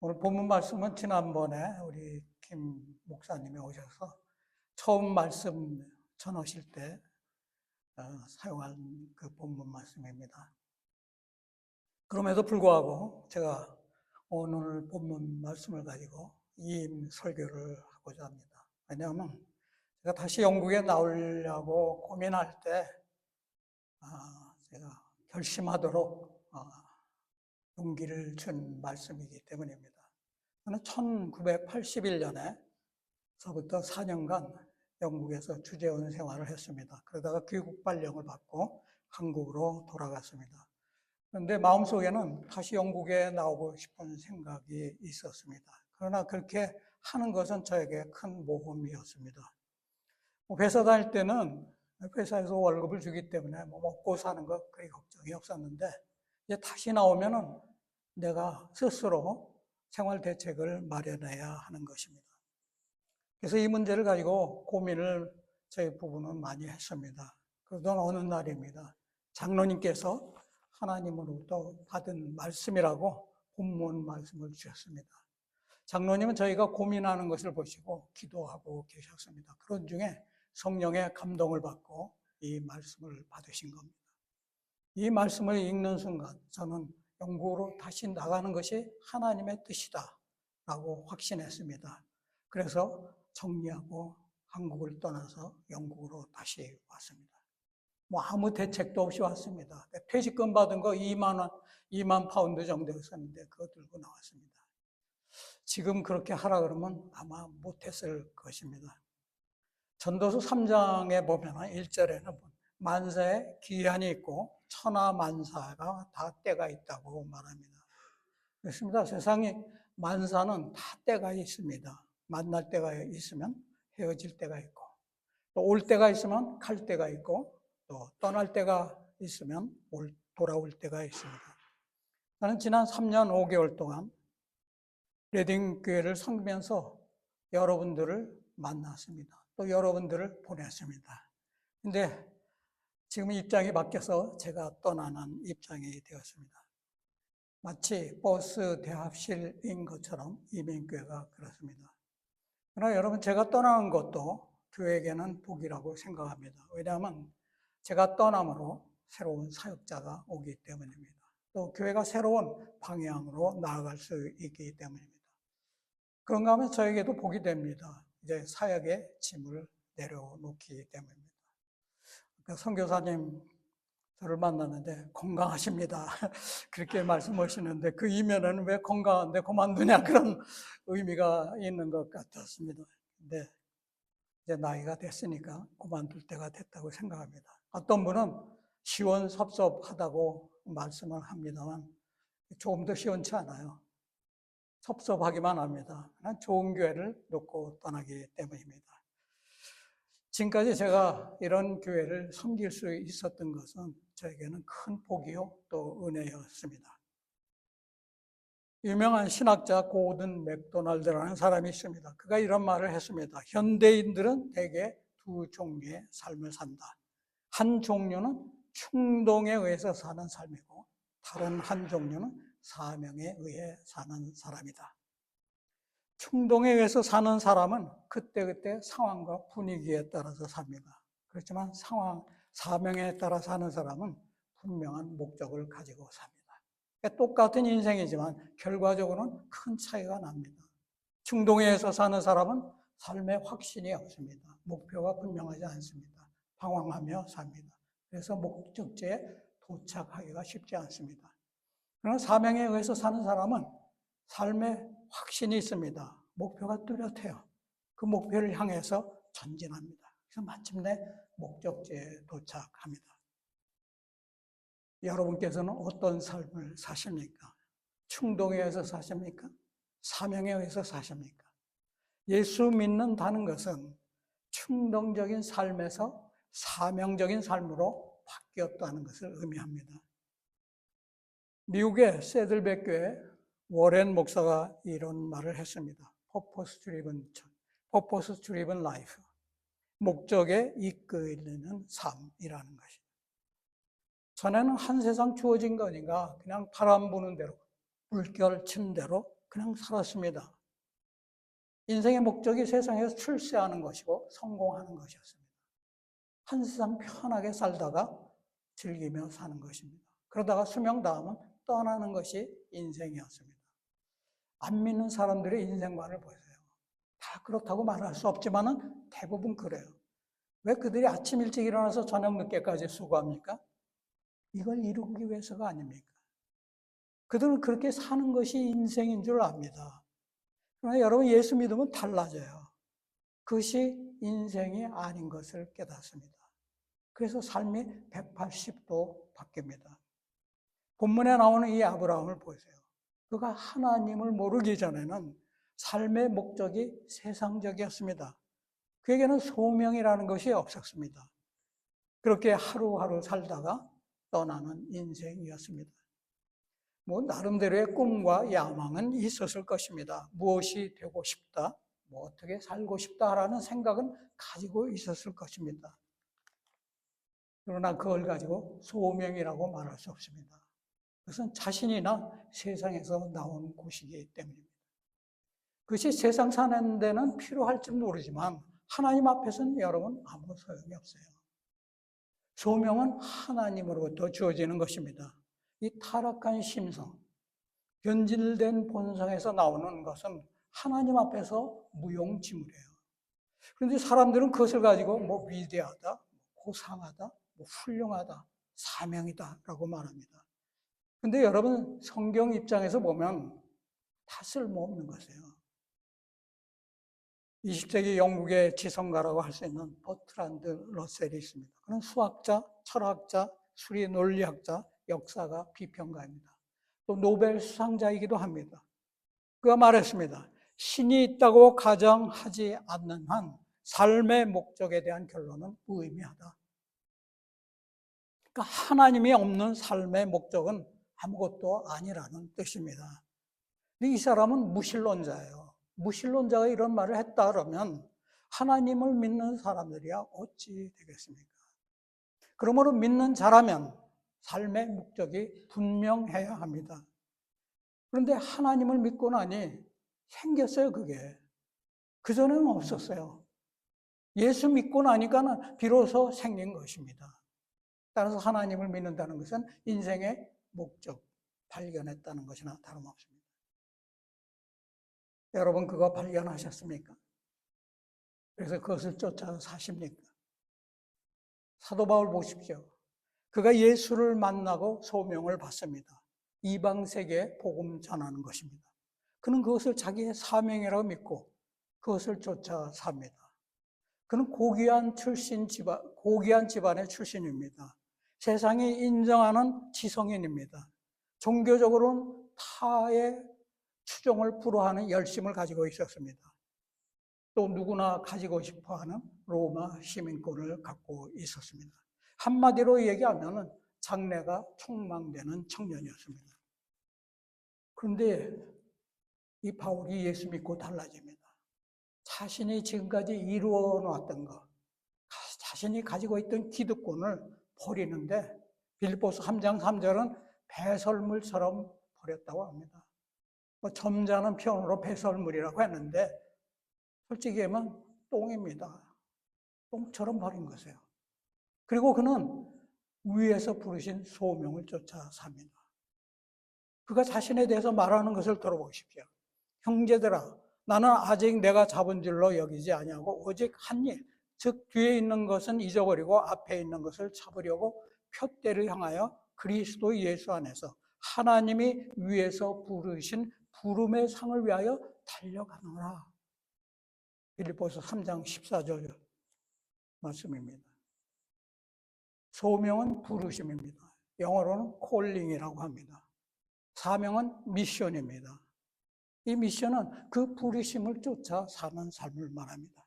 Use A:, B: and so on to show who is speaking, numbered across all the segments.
A: 오늘 본문 말씀은 지난번에 우리 김 목사님이 오셔서 처음 말씀 전하실 때 사용한 그 본문 말씀입니다. 그럼에도 불구하고 제가 오늘 본문 말씀을 가지고 이임 설교를 하고자 합니다. 왜냐하면 제가 다시 영국에 나오려고 고민할 때 제가 결심하도록 용기를 준 말씀이기 때문입니다. 저는 1981년에서부터 4년간 영국에서 주재원 생활을 했습니다. 그러다가 귀국 발령을 받고 한국으로 돌아갔습니다. 그런데 마음속에는 다시 영국에 나오고 싶은 생각이 있었습니다. 그러나 그렇게 하는 것은 저에게 큰 모험이었습니다. 회사 다닐 때는 회사에서 월급을 주기 때문에 먹고 사는 것 그리 걱정이 없었는데 이제 다시 나오면은 내가 스스로 생활 대책을 마련해야 하는 것입니다. 그래서 이 문제를 가지고 고민을 저희 부부는 많이 했습니다. 그러던 어느 날입니다. 장로님께서 하나님으로부터 받은 말씀이라고 본문 말씀을 주셨습니다. 장로님은 저희가 고민하는 것을 보시고 기도하고 계셨습니다. 그런 중에 성령의 감동을 받고 이 말씀을 받으신 겁니다. 이 말씀을 읽는 순간 저는 영국으로 다시 나가는 것이 하나님의 뜻이다 라고 확신했습니다. 그래서 정리하고 한국을 떠나서 영국으로 다시 왔습니다. 아무 대책도 없이 왔습니다. 퇴직금 받은 거 2만 파운드 정도였었는데 그거 들고 나왔습니다. 지금 그렇게 하라 그러면 아마 못했을 것입니다. 전도서 3장에 보면 1절에는 만사에 기한이 있고 천하만사가 다 때가 있다고 말합니다. 그렇습니다. 세상에 만사는 다 때가 있습니다. 만날 때가 있으면 헤어질 때가 있고, 또 올 때가 있으면 갈 때가 있고, 또 떠날 때가 있으면 돌아올 때가 있습니다. 저는 지난 3년 5개월 동안 레딩 교회를 섬기면서 여러분들을 만났습니다. 또 여러분들을 보냈습니다. 근데 지금 입장이 바뀌어서 제가 떠나는 입장이 되었습니다. 마치 버스 대합실인 것처럼 이민교회가 그렇습니다. 그러나 여러분, 제가 떠나는 것도 교회에게는 복이라고 생각합니다. 왜냐하면 제가 떠남으로 새로운 사역자가 오기 때문입니다. 또 교회가 새로운 방향으로 나아갈 수 있기 때문입니다. 그런가 하면 저에게도 복이 됩니다. 이제 사역의 짐을 내려놓기 때문입니다. 선교사님 저를 만났는데 건강하십니다 그렇게 말씀하시는데 그 이면에는 왜 건강한데 그만두냐 그런 의미가 있는 것 같았습니다. 근데 이제 나이가 됐으니까 그만둘 때가 됐다고 생각합니다. 어떤 분은 시원섭섭하다고 말씀을 합니다만 조금 더 시원치 않아요. 섭섭하기만 합니다. 좋은 교회를 놓고 떠나기 때문입니다. 지금까지 제가 이런 교회를 섬길 수 있었던 것은 저에게는 큰 복이요 또 은혜였습니다. 유명한 신학자 고든 맥도날드라는 사람이 있습니다. 그가 이런 말을 했습니다. 현대인들은 대개 두 종류의 삶을 산다. 한 종류는 충동에 의해서 사는 삶이고 다른 한 종류는 사명에 의해 사는 사람이다. 충동에 의해서 사는 사람은 그때그때 상황과 분위기에 따라서 삽니다. 그렇지만 사명에 따라 사는 사람은 분명한 목적을 가지고 삽니다. 똑같은 인생이지만 결과적으로는 큰 차이가 납니다. 충동에 의해서 사는 사람은 삶에 확신이 없습니다. 목표가 분명하지 않습니다. 방황하며 삽니다. 그래서 목적지에 도착하기가 쉽지 않습니다. 그러나 사명에 의해서 사는 사람은 삶에 확신이 있습니다. 목표가 뚜렷해요. 그 목표를 향해서 전진합니다. 그래서 마침내 목적지에 도착합니다. 여러분께서는 어떤 삶을 사십니까? 충동에 의해서 사십니까? 사명에 의해서 사십니까? 예수 믿는다는 것은 충동적인 삶에서 사명적인 삶으로 바뀌었다는 것을 의미합니다. 미국의 세들백 교회 워렌 목사가 이런 말을 했습니다. Purpose driven life. 목적에 이끌리는 삶이라는 것입니다. 전에는 한 세상 주어진 거니까 그냥 바람 부는 대로, 물결 치는 대로 그냥 살았습니다. 인생의 목적이 세상에서 출세하는 것이고 성공하는 것이었습니다. 한 세상 편하게 살다가 즐기며 사는 것입니다. 그러다가 수명 다음은 떠나는 것이 인생이었습니다. 안 믿는 사람들의 인생관을 보세요. 다 그렇다고 말할 수 없지만 대부분 그래요. 왜 그들이 아침 일찍 일어나서 저녁 늦게까지 수고합니까? 이걸 이루기 위해서가 아닙니까? 그들은 그렇게 사는 것이 인생인 줄 압니다. 그러나 여러분, 예수 믿으면 달라져요. 그것이 인생이 아닌 것을 깨닫습니다. 그래서 삶이 180도 바뀝니다. 본문에 나오는 이 아브라함을 보세요. 그가 하나님을 모르기 전에는 삶의 목적이 세상적이었습니다. 그에게는 소명이라는 것이 없었습니다. 그렇게 하루하루 살다가 떠나는 인생이었습니다. 나름대로의 꿈과 야망은 있었을 것입니다. 무엇이 되고 싶다, 어떻게 살고 싶다라는 생각은 가지고 있었을 것입니다. 그러나 그걸 가지고 소명이라고 말할 수 없습니다. 그것은 자신이나 세상에서 나온 곳이기 때문입니다. 그것이 세상 사는 데는 필요할지 모르지만 하나님 앞에서는 여러분 아무 소용이 없어요. 소명은 하나님으로부터 주어지는 것입니다. 이 타락한 심성, 변질된 본성에서 나오는 것은 하나님 앞에서 무용지물이에요. 그런데 사람들은 그것을 가지고 위대하다, 고상하다, 훌륭하다, 사명이다라고 말합니다. 근데 여러분, 성경 입장에서 보면 다 쓸모없는 것이에요. 20세기 영국의 지성가라고 할 수 있는 버트란드 러셀이 있습니다. 그는 수학자, 철학자, 수리 논리학자, 역사가, 비평가입니다. 또 노벨 수상자이기도 합니다. 그가 말했습니다. 신이 있다고 가정하지 않는 한 삶의 목적에 대한 결론은 무의미하다. 그러니까 하나님이 없는 삶의 목적은 아무것도 아니라는 뜻입니다. 이 사람은 무신론자예요. 무신론자가 이런 말을 했다 그러면 하나님을 믿는 사람들이야 어찌 되겠습니까? 그러므로 믿는 자라면 삶의 목적이 분명해야 합니다. 그런데 하나님을 믿고 나니 생겼어요, 그게. 그전에는 없었어요. 예수 믿고 나니까는 비로소 생긴 것입니다. 따라서 하나님을 믿는다는 것은 인생의 목적, 발견했다는 것이나 다름없습니다. 여러분, 그거 발견하셨습니까? 그래서 그것을 쫓아서 사십니까? 사도 바울 보십시오. 그가 예수를 만나고 소명을 받습니다. 이방 세계에 복음 전하는 것입니다. 그는 그것을 자기의 사명이라고 믿고 그것을 쫓아 삽니다. 그는 고귀한 집안의 출신입니다. 세상이 인정하는 지성인입니다. 종교적으로는 타의 추종을 불허하는 열심을 가지고 있었습니다. 또 누구나 가지고 싶어하는 로마 시민권을 갖고 있었습니다. 한마디로 얘기하면 장래가 촉망되는 청년이었습니다. 그런데 이 바울이 예수 믿고 달라집니다. 자신이 지금까지 이루어 놓았던 것, 자신이 가지고 있던 기득권을 버리는데 빌립보서 3장 3절은 배설물처럼 버렸다고 합니다. 점잖은 표현으로 배설물이라고 했는데 솔직히 하면 똥입니다. 똥처럼 버린 것이에요. 그리고 그는 위에서 부르신 소명을 쫓아 삽니다. 그가 자신에 대해서 말하는 것을 들어보십시오. 형제들아, 나는 아직 내가 잡은 줄로 여기지 아니하고 오직 한 일, 즉 뒤에 있는 것은 잊어버리고 앞에 있는 것을 잡으려고 표대를 향하여 그리스도 예수 안에서 하나님이 위에서 부르신 부름의 상을 위하여 달려가노라. 빌립보서 3장 14절 말씀입니다. 소명은 부르심입니다. 영어로는 콜링이라고 합니다. 사명은 미션입니다. 이 미션은 그 부르심을 쫓아 사는 삶을 말합니다.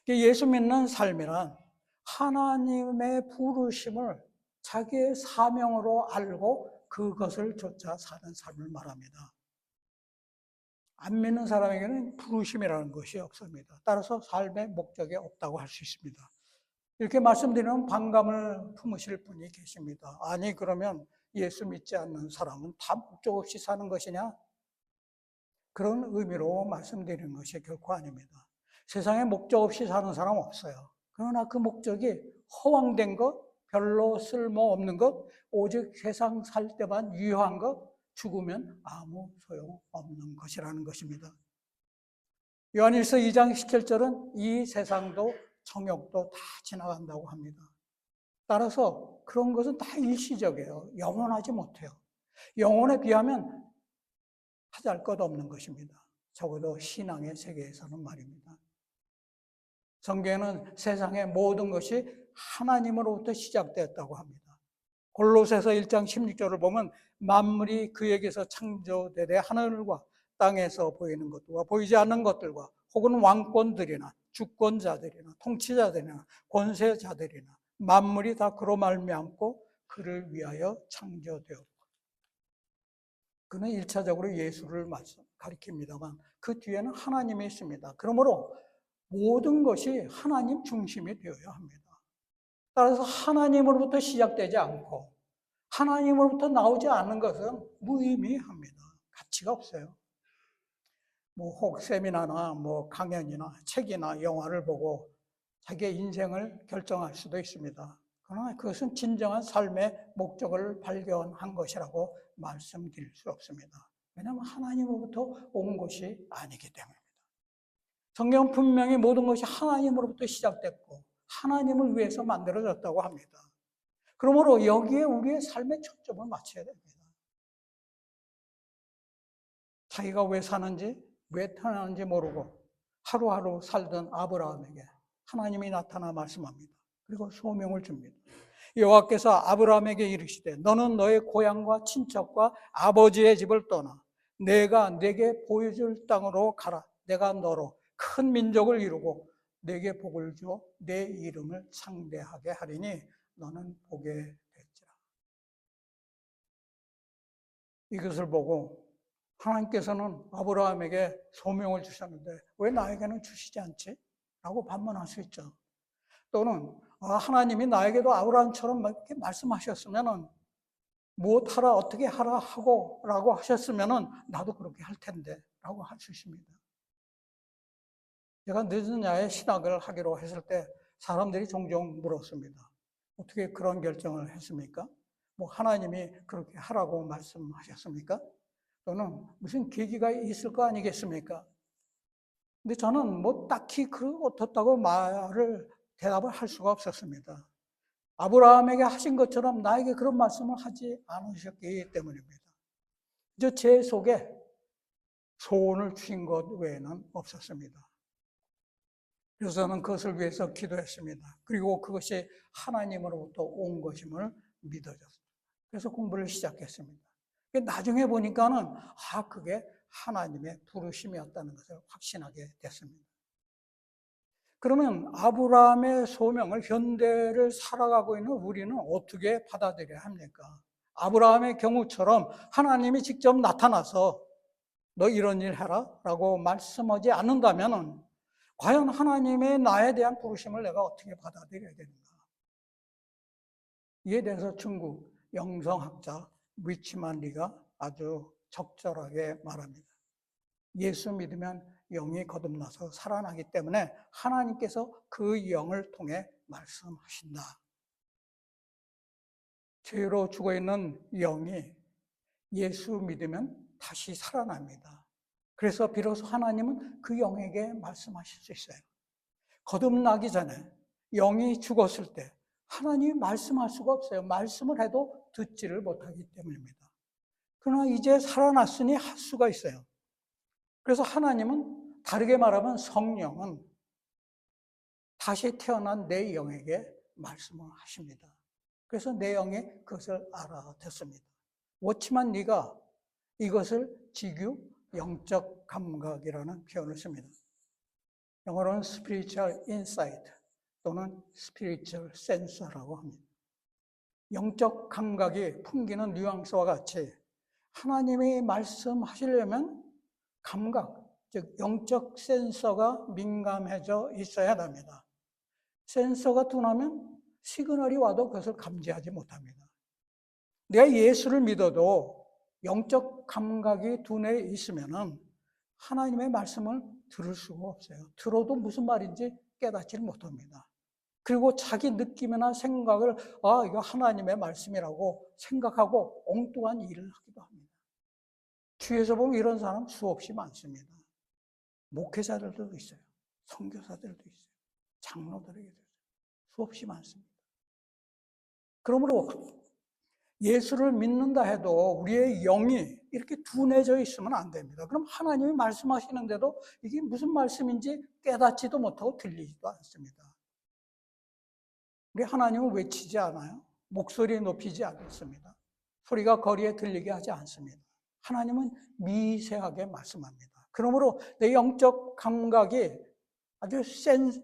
A: 예수 믿는 삶이란 하나님의 부르심을 자기의 사명으로 알고 그것을 쫓아 사는 삶을 말합니다. 안 믿는 사람에게는 부르심이라는 것이 없습니다. 따라서 삶의 목적이 없다고 할 수 있습니다. 이렇게 말씀드리면 반감을 품으실 분이 계십니다. 아니, 그러면 예수 믿지 않는 사람은 다 목적 없이 사는 것이냐? 그런 의미로 말씀드리는 것이 결코 아닙니다. 세상에 목적 없이 사는 사람 없어요. 그러나 그 목적이 허황된 것, 별로 쓸모없는 것, 오직 세상 살 때만 유효한 것, 죽으면 아무 소용없는 것이라는 것입니다. 요한일서 2장 17절은 이 세상도 정욕도 다 지나간다고 합니다. 따라서 그런 것은 다 일시적이에요. 영원하지 못해요. 영혼에 비하면 하잘 것 없는 것입니다. 적어도 신앙의 세계에서는 말입니다. 성경에는 세상의 모든 것이 하나님으로부터 시작되었다고 합니다. 골로새서 1장 16절을 보면 만물이 그에게서 창조되되 하늘과 땅에서 보이는 것들과 보이지 않는 것들과 혹은 왕권들이나 주권자들이나 통치자들이나 권세자들이나 만물이 다 그로 말미암고 그를 위하여 창조되었고, 그는 1차적으로 예수를 가리킵니다만 그 뒤에는 하나님이 있습니다. 그러므로 모든 것이 하나님 중심이 되어야 합니다. 따라서 하나님으로부터 시작되지 않고 하나님으로부터 나오지 않는 것은 무의미합니다. 가치가 없어요. 혹 세미나나 강연이나 책이나 영화를 보고 자기의 인생을 결정할 수도 있습니다. 그러나 그것은 진정한 삶의 목적을 발견한 것이라고 말씀드릴 수 없습니다. 왜냐하면 하나님으로부터 온 것이 아니기 때문입니다. 성경은 분명히 모든 것이 하나님으로부터 시작됐고 하나님을 위해서 만들어졌다고 합니다. 그러므로 여기에 우리의 삶의 초점을 맞춰야 됩니다. 자기가 왜 사는지, 왜 태어났는지 모르고 하루하루 살던 아브라함에게 하나님이 나타나 말씀합니다. 그리고 소명을 줍니다. 여호와께서 아브라함에게 이르시되 너는 너의 고향과 친척과 아버지의 집을 떠나 내가 내게 보여줄 땅으로 가라. 내가 너로 큰 민족을 이루고 내게 복을 주어 내 이름을 창대하게 하리니 너는 복에 될지라. 이것을 보고 하나님께서는 아브라함에게 소명을 주셨는데 왜 나에게는 주시지 않지? 라고 반문할 수 있죠. 또는 하나님이 나에게도 아브라함처럼 이렇게 말씀하셨으면 무엇하라 어떻게 하라 하고 라고 하셨으면 나도 그렇게 할 텐데 라고 할 수 있습니다. 제가 늦은 야에 신학을 하기로 했을 때 사람들이 종종 물었습니다. 어떻게 그런 결정을 했습니까? 하나님이 그렇게 하라고 말씀하셨습니까? 또는 무슨 계기가 있을 거 아니겠습니까? 근데 저는 딱히 어떻다고 대답을 할 수가 없었습니다. 아브라함에게 하신 것처럼 나에게 그런 말씀을 하지 않으셨기 때문입니다. 제 속에 소원을 주신 것 외에는 없었습니다. 그래서 저는 그것을 위해서 기도했습니다. 그리고 그것이 하나님으로부터 온 것임을 믿어졌습니다. 그래서 공부를 시작했습니다. 나중에 보니까는 그게 하나님의 부르심이었다는 것을 확신하게 됐습니다. 그러면 아브라함의 소명을 현대를 살아가고 있는 우리는 어떻게 받아들여야 합니까? 아브라함의 경우처럼 하나님이 직접 나타나서 너 이런 일 해라 라고 말씀하지 않는다면 과연 하나님의 나에 대한 부르심을 내가 어떻게 받아들여야 되는가? 이에 대해서 중국 영성학자 위치만 리가 아주 적절하게 말합니다. 예수 믿으면 영이 거듭나서 살아나기 때문에 하나님께서 그 영을 통해 말씀하신다. 죄로 죽어있는 영이 예수 믿으면 다시 살아납니다. 그래서 비로소 하나님은 그 영에게 말씀하실 수 있어요. 거듭나기 전에 영이 죽었을 때 하나님이 말씀할 수가 없어요. 말씀을 해도 듣지를 못하기 때문입니다. 그러나 이제 살아났으니 할 수가 있어요. 그래서 하나님은 다르게 말하면 성령은 다시 태어난 내 영에게 말씀을 하십니다. 그래서 내 영이 그것을 알아듣습니다. 워치만 네가 이것을 지규 영적 감각이라는 표현을 씁니다. 영어로는 spiritual insight 또는 spiritual sensor라고 합니다. 영적 감각이 풍기는 뉘앙스와 같이 하나님이 말씀하시려면 감각, 즉 영적 센서가 민감해져 있어야 합니다. 센서가 둔하면 시그널이 와도 그것을 감지하지 못합니다. 내가 예수를 믿어도 영적 감각이 둔해 있으면 하나님의 말씀을 들을 수가 없어요. 들어도 무슨 말인지 깨닫지를 못합니다. 그리고 자기 느낌이나 생각을 이거 하나님의 말씀이라고 생각하고 엉뚱한 일을 하기도 합니다. 뒤에서 보면 이런 사람 수없이 많습니다. 목회자들도 있어요. 선교사들도 있어요. 장로들에게도 있어요. 수없이 많습니다. 그러므로 예수를 믿는다 해도 우리의 영이 이렇게 둔해져 있으면 안 됩니다. 그럼 하나님이 말씀하시는데도 이게 무슨 말씀인지 깨닫지도 못하고 들리지도 않습니다. 우리 하나님은 외치지 않아요. 목소리 높이지 않습니다. 소리가 거리에 들리게 하지 않습니다. 하나님은 미세하게 말씀합니다. 그러므로 내 영적 감각이 아주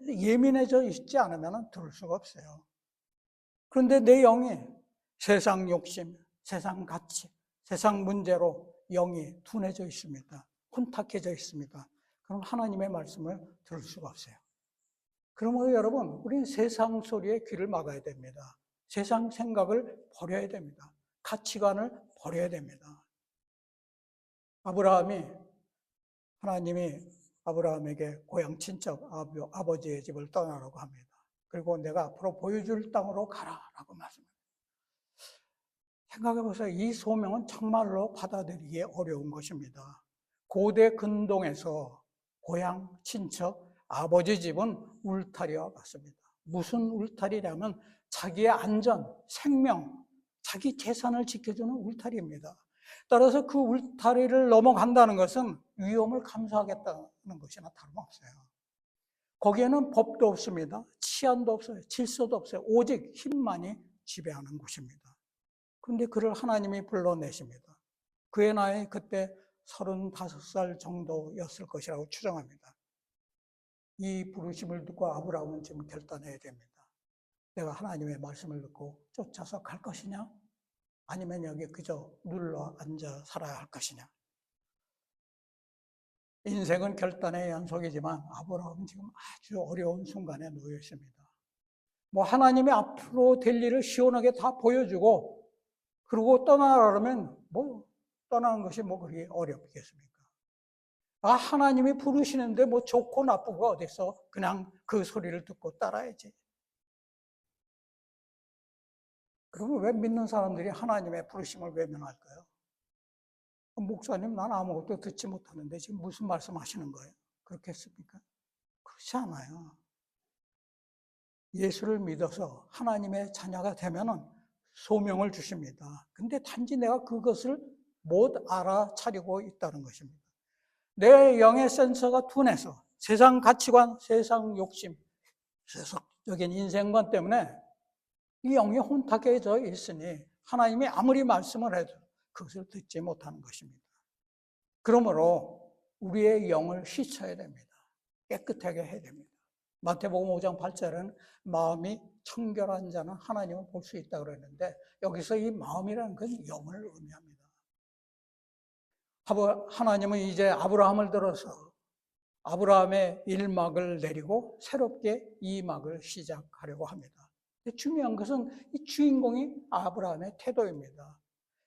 A: 예민해져 있지 않으면 들을 수가 없어요. 그런데 내 영이 세상 욕심, 세상 가치, 세상 문제로 영이 둔해져 있습니다. 혼탁해져 있습니다. 그럼 하나님의 말씀을 들을 수가 없어요. 그러므로 여러분, 우리는 세상 소리에 귀를 막아야 됩니다. 세상 생각을 버려야 됩니다. 가치관을 버려야 됩니다. 하나님이 아브라함에게 고향 친척 아버지의 집을 떠나라고 합니다. 그리고 내가 앞으로 보여줄 땅으로 가라라고 말씀합니다. 생각해 보세요. 이 소명은 정말로 받아들이기 어려운 것입니다. 고대 근동에서 고향 친척 아버지 집은 울타리와 같습니다. 무슨 울타리냐면 자기의 안전, 생명, 자기 재산을 지켜주는 울타리입니다. 따라서 그 울타리를 넘어간다는 것은 위험을 감수하겠다는 것이나 다름없어요. 거기에는 법도 없습니다. 치안도 없어요. 질서도 없어요. 오직 힘만이 지배하는 곳입니다. 그런데 그를 하나님이 불러내십니다. 그의 나이 그때 35살 정도였을 것이라고 추정합니다. 이 부르심을 듣고 아브라함은 지금 결단해야 됩니다. 내가 하나님의 말씀을 듣고 쫓아서 갈 것이냐? 아니면 여기 그저 눌러 앉아 살아야 할 것이냐? 인생은 결단의 연속이지만 아브라함은 지금 아주 어려운 순간에 놓여 있습니다. 하나님이 앞으로 될 일을 시원하게 다 보여주고 그러고 떠나라면 떠나는 것이 그렇게 어렵겠습니까? 하나님이 부르시는데 좋고 나쁘고 어디서 그냥 그 소리를 듣고 따라야지. 그러면 왜 믿는 사람들이 하나님의 부르심을 외면할까요? 목사님, 난 아무것도 듣지 못하는데 지금 무슨 말씀하시는 거예요? 그렇겠습니까? 그렇지 않아요. 예수를 믿어서 하나님의 자녀가 되면은 소명을 주십니다. 근데 단지 내가 그것을 못 알아차리고 있다는 것입니다. 내 영의 센서가 둔해서 세상 가치관, 세상 욕심, 세속적인 인생관 때문에 이 영이 혼탁해져 있으니 하나님이 아무리 말씀을 해도 그것을 듣지 못하는 것입니다. 그러므로 우리의 영을 씻어야 됩니다. 깨끗하게 해야 됩니다. 마태복음 5장 8절은 마음이 청결한 자는 하나님을 볼 수 있다고 그러는데 여기서 이 마음이라는 건 영을 의미합니다. 하나님은 이제 아브라함을 들어서 아브라함의 1막을 내리고 새롭게 2막을 시작하려고 합니다. 중요한 것은 이 주인공이 아브라함의 태도입니다.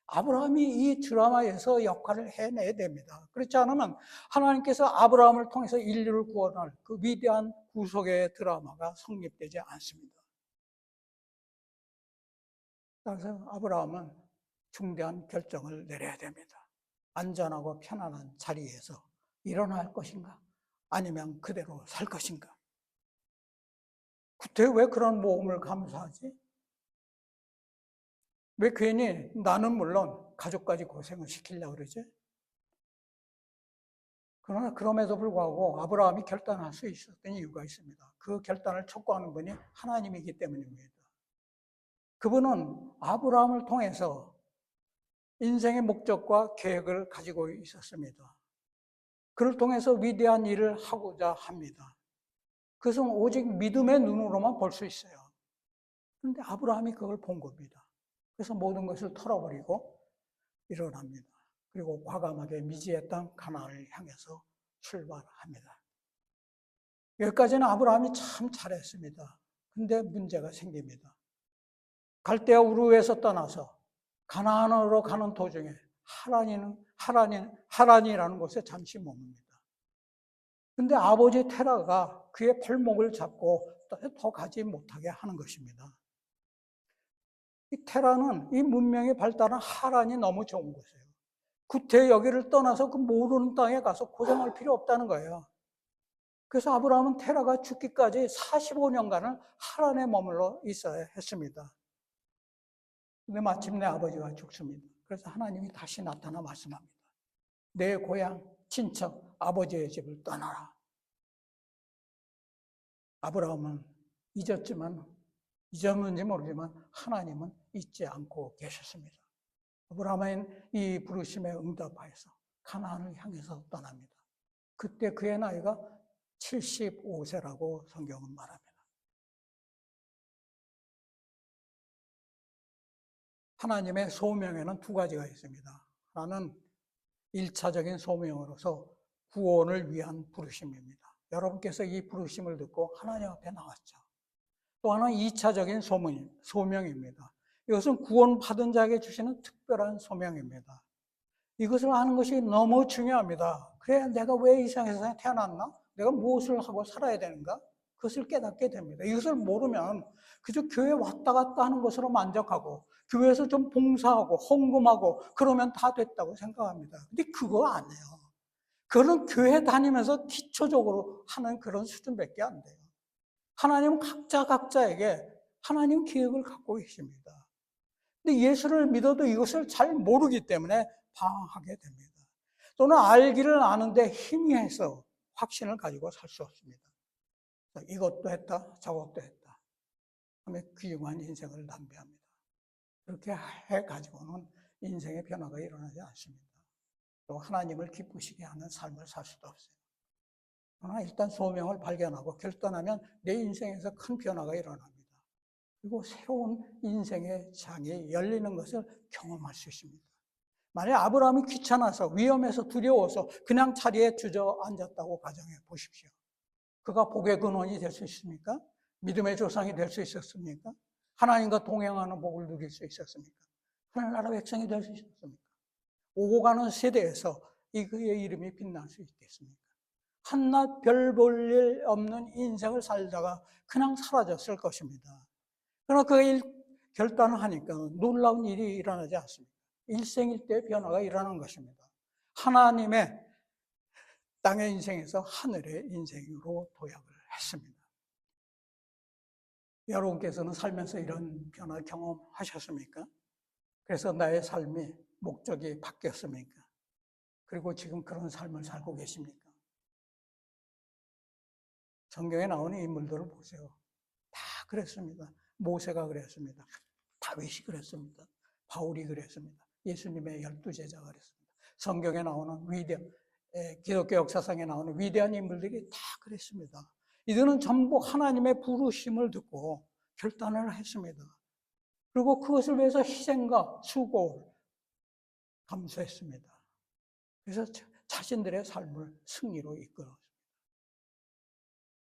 A: 아브라함이 이 드라마에서 역할을 해내야 됩니다. 그렇지 않으면 하나님께서 아브라함을 통해서 인류를 구원할 그 위대한 구속의 드라마가 성립되지 않습니다. 그래서 아브라함은 중대한 결정을 내려야 됩니다. 안전하고 편안한 자리에서 일어날 것인가? 아니면 그대로 살 것인가? 그때 왜 그런 모험을 감수하지? 왜 괜히 나는 물론 가족까지 고생을 시키려고 그러지? 그러나 그럼에도 불구하고 아브라함이 결단할 수 있었던 이유가 있습니다. 그 결단을 촉구하는 분이 하나님이기 때문입니다. 그분은 아브라함을 통해서 인생의 목적과 계획을 가지고 있었습니다. 그를 통해서 위대한 일을 하고자 합니다. 그것은 오직 믿음의 눈으로만 볼 수 있어요. 그런데 아브라함이 그걸 본 겁니다. 그래서 모든 것을 털어버리고 일어납니다. 그리고 과감하게 미지의 땅 가나안을 향해서 출발합니다. 여기까지는 아브라함이 참 잘했습니다. 근데 문제가 생깁니다. 갈대아 우르에서 떠나서 가나안으로 가는 도중에 하란이라는 곳에 잠시 머뭅니다. 근데 아버지 테라가 그의 발목을 잡고 더 가지 못하게 하는 것입니다. 이 테라는 이 문명의 발달은 하란이 너무 좋은 곳이에요. 구태 여기를 떠나서 그 모르는 땅에 가서 고생할 필요 없다는 거예요. 그래서 아브라함은 테라가 죽기까지 45년간을 하란에 머물러 있어야 했습니다. 근데 마침내 아버지가 죽습니다. 그래서 하나님이 다시 나타나 말씀합니다. 내 고향, 친척, 아버지의 집을 떠나라. 아브라함은 잊었는지 모르지만 하나님은 잊지 않고 계셨습니다. 아브라함은 이 부르심에 응답하여서 가나안을 향해서 떠납니다. 그때 그의 나이가 75세라고 성경은 말합니다. 하나님의 소명에는 두 가지가 있습니다. 하나는 1차적인 소명으로서 구원을 위한 부르심입니다. 여러분께서 이 부르심을 듣고 하나님 앞에 나왔죠. 또 하나는 2차적인 소명입니다. 이것은 구원받은 자에게 주시는 특별한 소명입니다. 이것을 아는 것이 너무 중요합니다. 그래, 내가 왜 이 세상에 태어났나? 내가 무엇을 하고 살아야 되는가? 그것을 깨닫게 됩니다. 이것을 모르면 그저 교회 왔다 갔다 하는 것으로 만족하고 교회에서 좀 봉사하고 헌금하고 그러면 다 됐다고 생각합니다. 근데 그거 아니에요. 그거는 교회 다니면서 기초적으로 하는 그런 수준밖에 안 돼요. 하나님은 각자에게 하나님 계획을 갖고 계십니다. 근데 예수를 믿어도 이것을 잘 모르기 때문에 방황하게 됩니다. 또는 알기를 아는데 희미해서 확신을 가지고 살 수 없습니다. 이것도 했다, 저것도 했다 하며 귀중한 인생을 낭비합니다. 그렇게 해가지고는 인생의 변화가 일어나지 않습니다. 또 하나님을 기쁘시게 하는 삶을 살 수도 없어요. 그러나 일단 소명을 발견하고 결단하면 내 인생에서 큰 변화가 일어납니다. 그리고 새로운 인생의 장이 열리는 것을 경험할 수 있습니다. 만약 아브라함이 귀찮아서 위험해서 두려워서 그냥 자리에 주저앉았다고 가정해 보십시오. 그가 복의 근원이 될 수 있습니까? 믿음의 조상이 될 수 있었습니까? 하나님과 동행하는 복을 누릴 수 있었습니까? 하늘나라 백성이 될 수 있었습니까? 오고 가는 세대에서 그의 이름이 빛날 수 있겠습니까? 한낱 별 볼 일 없는 인생을 살다가 그냥 사라졌을 것입니다. 그러나 그가 결단을 하니까 놀라운 일이 일어나지 않습니다. 일생일대의 변화가 일어나는 것입니다. 하나님의 땅의 인생에서 하늘의 인생으로 도약을 했습니다. 여러분께서는 살면서 이런 변화 경험하셨습니까? 그래서 나의 삶이 목적이 바뀌었습니까? 그리고 지금 그런 삶을 살고 계십니까? 성경에 나오는 인물들을 보세요. 다 그랬습니다. 모세가 그랬습니다. 다윗이 그랬습니다. 바울이 그랬습니다. 예수님의 12제자가 그랬습니다. 성경에 나오는 기독교 역사상에 나오는 위대한 인물들이 다 그랬습니다. 이들은 전부 하나님의 부르심을 듣고 결단을 했습니다. 그리고 그것을 위해서 희생과 수고를 감수했습니다. 그래서 자신들의 삶을 승리로 이끌었습니다.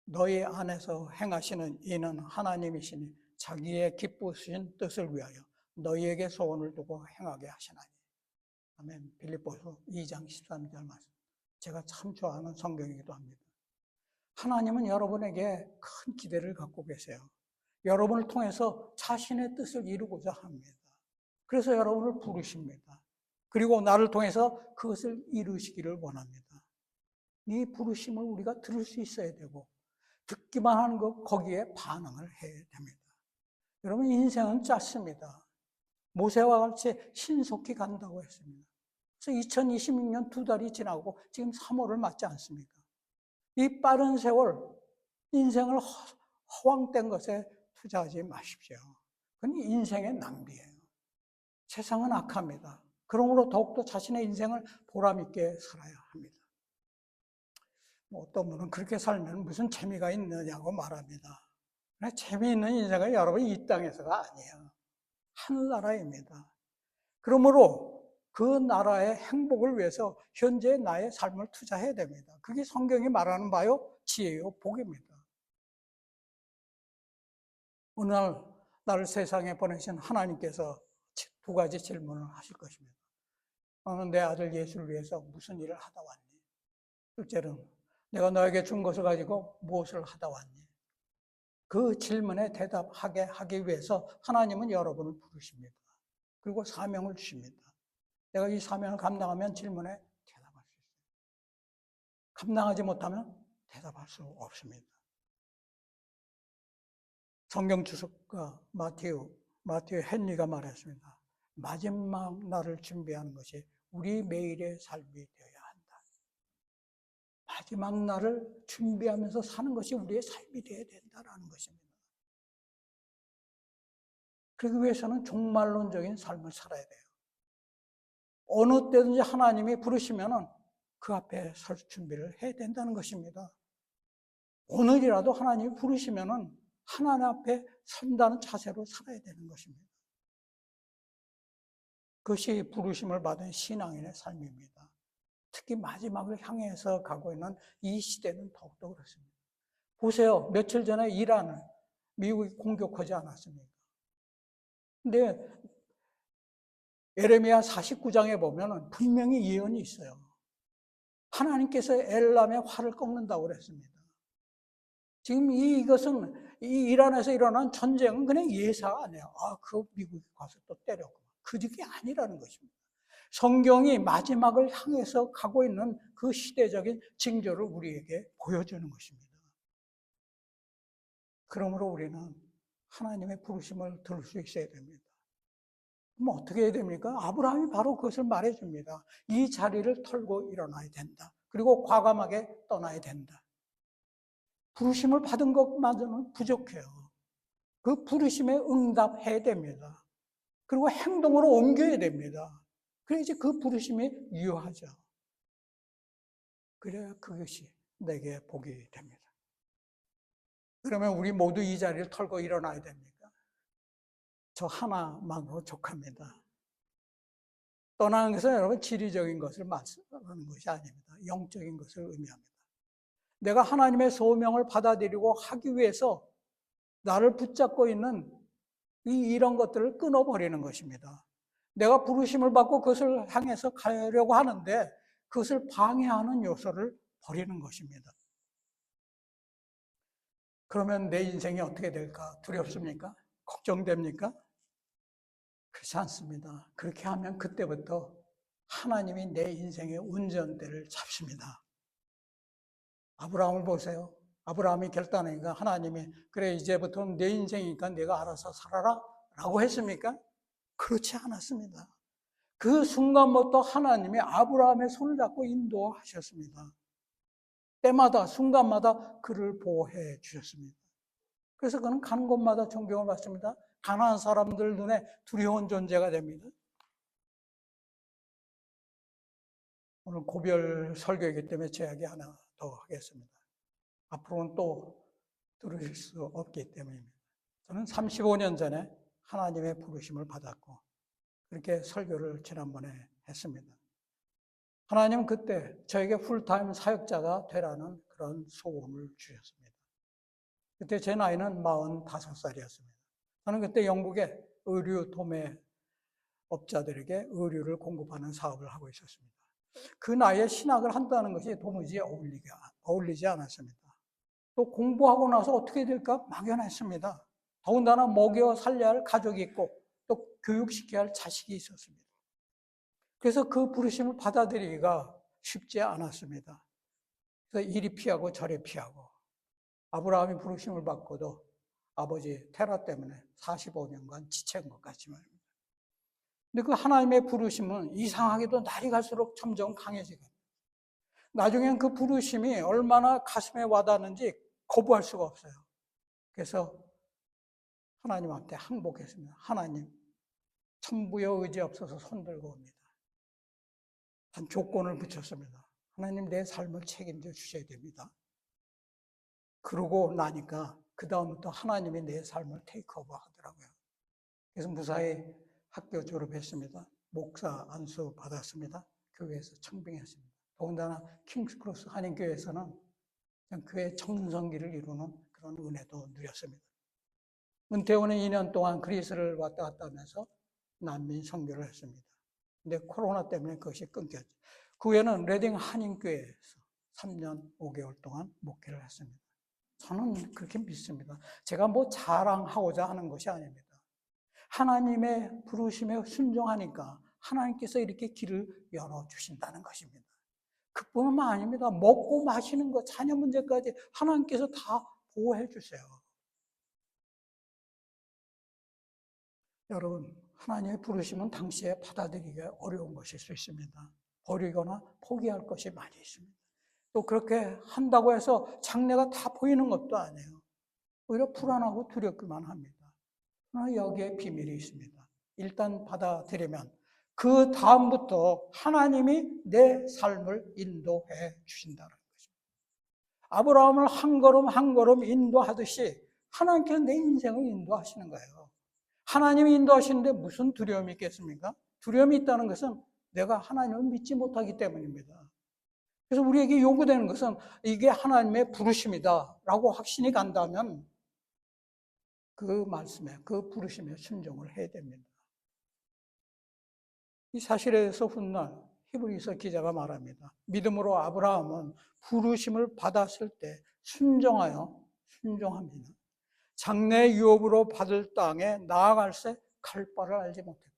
A: 너희 안에서 행하시는 이는 하나님이시니 자기의 기쁘신 뜻을 위하여 너희에게 소원을 두고 행하게 하시나니. 아멘. 빌립보서 2장 13절 말씀. 제가 참 좋아하는 성경이기도 합니다. 하나님은 여러분에게 큰 기대를 갖고 계세요. 여러분을 통해서 자신의 뜻을 이루고자 합니다. 그래서 여러분을 부르십니다. 그리고 나를 통해서 그것을 이루시기를 원합니다. 이 부르심을 우리가 들을 수 있어야 되고 듣기만 하는 것 거기에 반응을 해야 됩니다. 여러분 인생은 짧습니다. 모세와 같이 신속히 간다고 했습니다. 그래서 2026년 2달이 지나고 지금 3월을 맞지 않습니까? 이 빠른 세월 인생을 허황된 것에 투자하지 마십시오. 그건 인생의 낭비예요. 세상은 악합니다. 그러므로 더욱더 자신의 인생을 보람있게 살아야 합니다. 어떤 분은 그렇게 살면 무슨 재미가 있느냐고 말합니다. 재미있는 인생은 여러분 이 땅에서가 아니에요. 하늘나라입니다. 그러므로 그 나라의 행복을 위해서 현재 나의 삶을 투자해야 됩니다. 그게 성경이 말하는 바요 지혜요 복입니다. 어느 날 나를 세상에 보내신 하나님께서 두 가지 질문을 하실 것입니다. 너는 내 아들 예수를 위해서 무슨 일을 하다 왔니? 둘째는 내가 너에게 준 것을 가지고 무엇을 하다 왔니? 그 질문에 대답하게 하기 위해서 하나님은 여러분을 부르십니다. 그리고 사명을 주십니다. 내가 이 사명을 감당하면 질문에 대답할 수 있어요. 감당하지 못하면 대답할 수 없습니다. 성경 주석가 마티우 헨리가 말했습니다. 마지막 날을 준비하는 것이 우리 매일의 삶이 되어야 한다. 마지막 날을 준비하면서 사는 것이 우리의 삶이 되어야 된다는 것입니다. 그러기 위해서는 종말론적인 삶을 살아야 돼요. 어느 때든지 하나님이 부르시면 그 앞에 설 준비를 해야 된다는 것입니다. 오늘이라도 하나님이 부르시면 하나님 앞에 선다는 자세로 살아야 되는 것입니다. 그것이 부르심을 받은 신앙인의 삶입니다. 특히 마지막을 향해서 가고 있는 이 시대는 더욱더 그렇습니다. 보세요. 며칠 전에 이란을 미국이 공격하지 않았습니까? 근데 예레미야 49장에 보면 분명히 예언이 있어요. 하나님께서 엘람의 활을 꺾는다고 그랬습니다. 지금 이것은 이 이란에서 일어난 전쟁은 그냥 예사가 아니에요. 그 미국이 가서 또 때려고. 그게 아니라는 것입니다. 성경이 마지막을 향해서 가고 있는 그 시대적인 징조를 우리에게 보여주는 것입니다. 그러므로 우리는 하나님의 부르심을 들을 수 있어야 됩니다. 그럼 어떻게 해야 됩니까? 아브라함이 바로 그것을 말해줍니다. 이 자리를 털고 일어나야 된다. 그리고 과감하게 떠나야 된다. 부르심을 받은 것만으로는 부족해요. 그 부르심에 응답해야 됩니다. 그리고 행동으로 옮겨야 됩니다. 그래야지 그 부르심이 유효하죠. 그래야 그것이 내게 복이 됩니다. 그러면 우리 모두 이 자리를 털고 일어나야 됩니까? 저 하나만으로 족합니다. 떠나는 것은 여러분 지리적인 것을 말하는 것이 아닙니다. 영적인 것을 의미합니다. 내가 하나님의 소명을 받아들이고 하기 위해서 나를 붙잡고 있는 이런 것들을 끊어버리는 것입니다. 내가 부르심을 받고 그것을 향해서 가려고 하는데 그것을 방해하는 요소를 버리는 것입니다. 그러면 내 인생이 어떻게 될까? 두렵습니까? 걱정됩니까? 그렇지 않습니다. 그렇게 하면 그때부터 하나님이 내 인생의 운전대를 잡습니다. 아브라함을 보세요. 아브라함이 결단하니까 하나님이 그래 이제부터는 내 인생이니까 내가 알아서 살아라 라고 했습니까? 그렇지 않았습니다. 그 순간부터 하나님이 아브라함의 손을 잡고 인도하셨습니다. 때마다 순간마다 그를 보호해 주셨습니다. 그래서 그는 가는 곳마다 존경을 받습니다. 가난한 사람들 눈에 두려운 존재가 됩니다. 오늘 고별 설교이기 때문에 제 이야기 하나 더 하겠습니다. 앞으로는 또 들으실 수 없기 때문입니다. 저는 35년 전에 하나님의 부르심을 받았고 그렇게 설교를 지난번에 했습니다. 하나님은 그때 저에게 풀타임 사역자가 되라는 그런 소원을 주셨습니다. 그때 제 나이는 45살이었습니다. 저는 그때 영국의 의류 도매 업자들에게 의류를 공급하는 사업을 하고 있었습니다. 그 나이에 신학을 한다는 것이 도무지 어울리지 않았습니다. 또 공부하고 나서 어떻게 될까 막연했습니다. 더군다나 먹여 살려야 할 가족이 있고 또 교육시켜야 할 자식이 있었습니다. 그래서 그 부르심을 받아들이기가 쉽지 않았습니다. 그래서 이리 피하고 저리 피하고 아브라함이 부르심을 받고도 아버지 테라 때문에 45년간 지체한 것 같지 말입니다. 근데 그 하나님의 부르심은 이상하게도 날이 갈수록 점점 강해지고 나중엔 그 부르심이 얼마나 가슴에 와닿는지 거부할 수가 없어요. 그래서 하나님 앞에 항복했습니다. 하나님, 천부의 의지 없어서 손들고 옵니다. 한 조건을 붙였습니다. 하나님 내 삶을 책임져 주셔야 됩니다. 그러고 나니까 그 다음부터 하나님이 내 삶을 테이크오버 하더라고요. 그래서 무사히 학교 졸업했습니다. 목사 안수 받았습니다. 교회에서 청빙했습니다. 더군다나 킹스크로스 한인교회에서는 교회 청성기를 이루는 그런 은혜도 누렸습니다. 은퇴원은 2년 동안 그리스를 왔다 갔다 하면서 난민 선교를 했습니다. 근데 코로나 때문에 그것이 끊겼죠. 그 후에는 레딩 한인교회에서 3년 5개월 동안 목회를 했습니다. 저는 그렇게 믿습니다. 제가 뭐 자랑하고자 하는 것이 아닙니다. 하나님의 부르심에 순종하니까 하나님께서 이렇게 길을 열어주신다는 것입니다. 그뿐만 아닙니다. 먹고 마시는 것, 자녀 문제까지 하나님께서 다 보호해 주세요. 여러분, 하나님의 부르심은 당시에 받아들이기 어려운 것일 수 있습니다. 버리거나 포기할 것이 많이 있습니다. 또 그렇게 한다고 해서 장래가 다 보이는 것도 아니에요. 오히려 불안하고 두렵기만 합니다. 그러나 여기에 비밀이 있습니다. 일단 받아들이면 그 다음부터 하나님이 내 삶을 인도해 주신다는 것입니다. 아브라함을 한 걸음 한 걸음 인도하듯이 하나님께서 내 인생을 인도하시는 거예요. 하나님이 인도하시는데 무슨 두려움이 있겠습니까? 두려움이 있다는 것은 내가 하나님을 믿지 못하기 때문입니다. 그래서 우리에게 요구되는 것은 이게 하나님의 부르심이다 라고 확신이 간다면 그 말씀에, 그 부르심에 순종을 해야 됩니다. 이 사실에 대해서 훗날 히브리서 기자가 말합니다. 믿음으로 아브라함은 부르심을 받았을 때 순종합니다. 장래 유업으로 받을 땅에 나아갈새 갈 바를 알지 못했다.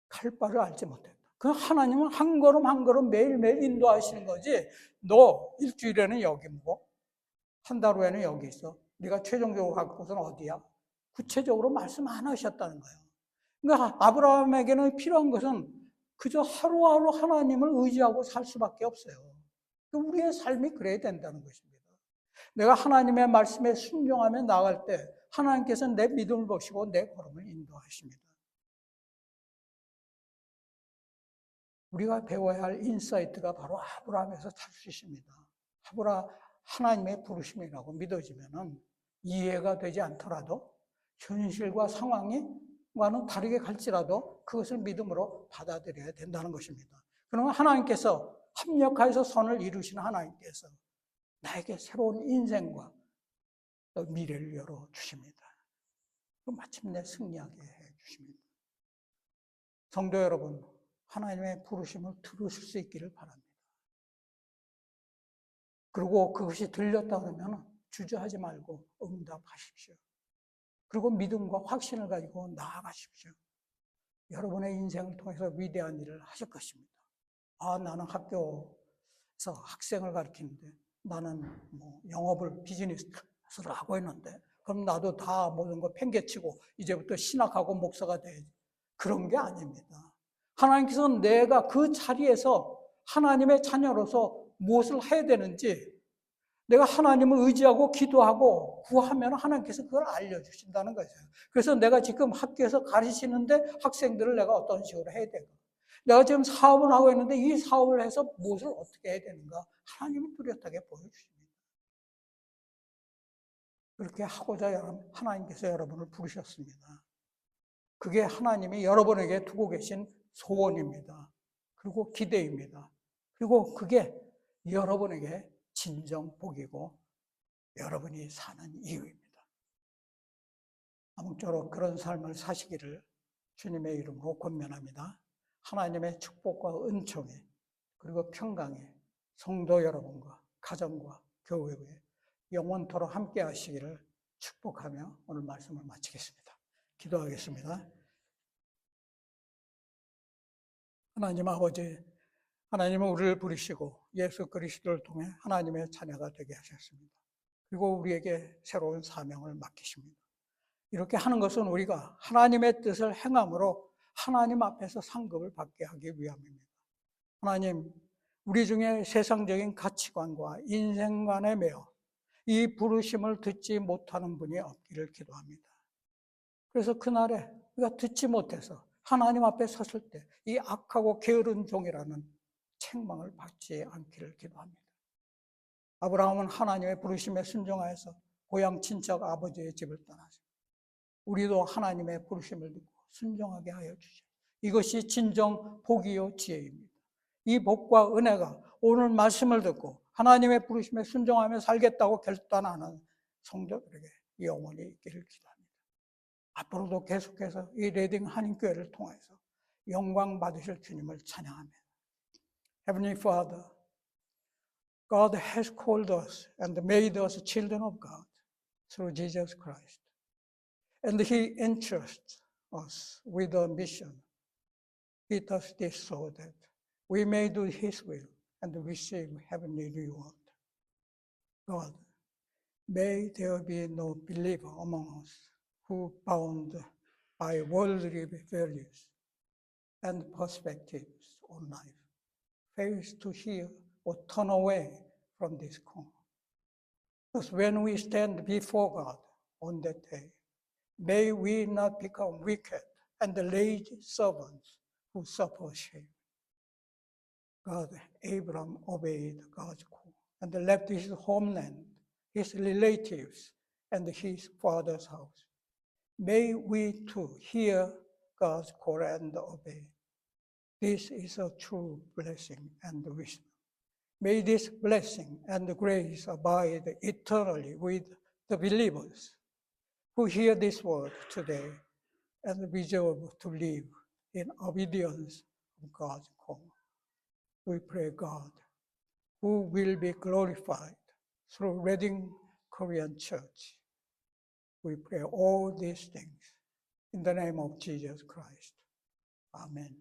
A: 갈 바를 알지 못했다. 그 하나님은 한 걸음 한 걸음 매일매일 인도하시는 거지. 너 일주일에는 여기 뭐, 한 달 후에는 여기 있어. 네가 최종적으로 갈 곳은 어디야? 구체적으로 말씀 안 하셨다는 거예요. 그러니까 아브라함에게는 필요한 것은 그저 하루하루 하나님을 의지하고 살 수밖에 없어요. 우리의 삶이 그래야 된다는 것입니다. 내가 하나님의 말씀에 순종하며 나아갈 때 하나님께서 내 믿음을 보시고 내 걸음을 인도하십니다. 우리가 배워야 할 인사이트가 바로 아브라함에서 찾을 수 있습니다. 하나님의 부르심이라고 믿어지면은 이해가 되지 않더라도 현실과 상황과는 다르게 갈지라도 그것을 믿음으로 받아들여야 된다는 것입니다. 그러면 하나님께서 합력하여서 선을 이루시는 하나님께서 나에게 새로운 인생과 또 미래를 열어주십니다. 마침내 승리하게 해주십니다. 성도 여러분, 하나님의 부르심을 들으실 수 있기를 바랍니다. 그리고 그것이 들렸다 그러면 주저하지 말고 응답하십시오. 그리고 믿음과 확신을 가지고 나아가십시오. 여러분의 인생을 통해서 위대한 일을 하실 것입니다. 나는 학교에서 학생을 가르치는데 나는 뭐 영업을 비즈니스를 하고 있는데 그럼 나도 다 모든 거 팽개치고 이제부터 신학하고 목사가 돼야지. 그런 게 아닙니다. 하나님께서는 내가 그 자리에서 하나님의 자녀로서 무엇을 해야 되는지 내가 하나님을 의지하고 기도하고 구하면 하나님께서 그걸 알려주신다는 거죠. 그래서 내가 지금 학교에서 가르치는데 학생들을 내가 어떤 식으로 해야 되고 내가 지금 사업을 하고 있는데 이 사업을 해서 무엇을 어떻게 해야 되는가 하나님이 뚜렷하게 보여주십니다. 그렇게 하고자 하나님께서 여러분을 부르셨습니다. 그게 하나님이 여러분에게 두고 계신 소원입니다. 그리고 기대입니다. 그리고 그게 여러분에게 진정 복이고 여러분이 사는 이유입니다. 아무쪼록 그런 삶을 사시기를 주님의 이름으로 권면합니다. 하나님의 축복과 은총이 그리고 평강이 성도 여러분과 가정과 교회에 영원토록 함께 하시기를 축복하며 오늘 말씀을 마치겠습니다. 기도하겠습니다. 하나님 아버지, 하나님은 우리를 부르시고 예수 그리스도를 통해 하나님의 자녀가 되게 하셨습니다. 그리고 우리에게 새로운 사명을 맡기십니다. 이렇게 하는 것은 우리가 하나님의 뜻을 행함으로 하나님 앞에서 상급을 받게 하기 위함입니다. 하나님, 우리 중에 세상적인 가치관과 인생관에 매여 이 부르심을 듣지 못하는 분이 없기를 기도합니다. 그래서 그날에 우리가 듣지 못해서 하나님 앞에 섰을 때 이 악하고 게으른 종이라는 책망을 받지 않기를 기도합니다. 아브라함은 하나님의 부르심에 순종하여서 고향 친척 아버지의 집을 떠나서 우리도 하나님의 부르심을 듣고 순종하게 하여 주시옵소서. 이것이 진정 복이요 지혜입니다. 이 복과 은혜가 오늘 말씀을 듣고 하나님의 부르심에 순종하며 살겠다고 결단하는 성도들에게 영원히 있기를 기도합니다. 앞으로도 계속해서 이 레딩 한인교회를 통해서 영광 받으실 주님을 찬양합니다. Heavenly Father, God has called us and made us children of God through Jesus Christ. And He entrusts us with a mission. He does this so that we may do His will and receive heavenly reward. God, may there be no believer among us who, bound by worldly values and perspectives on life, fails to hear or turn away from this call. Because when we stand before God on that day, may we not become wicked and lazy servants who suffer shame. God, Abraham obeyed God's call and left his homeland, his relatives, and his father's house. May we too hear God's call and obey. This is a true blessing and wisdom. May this blessing and grace abide eternally with the believers who hear this word today and resolve to live in obedience of God's call. We pray, God, who will be glorified through Reading Korean Church. We pray all these things in the name of Jesus Christ. Amen.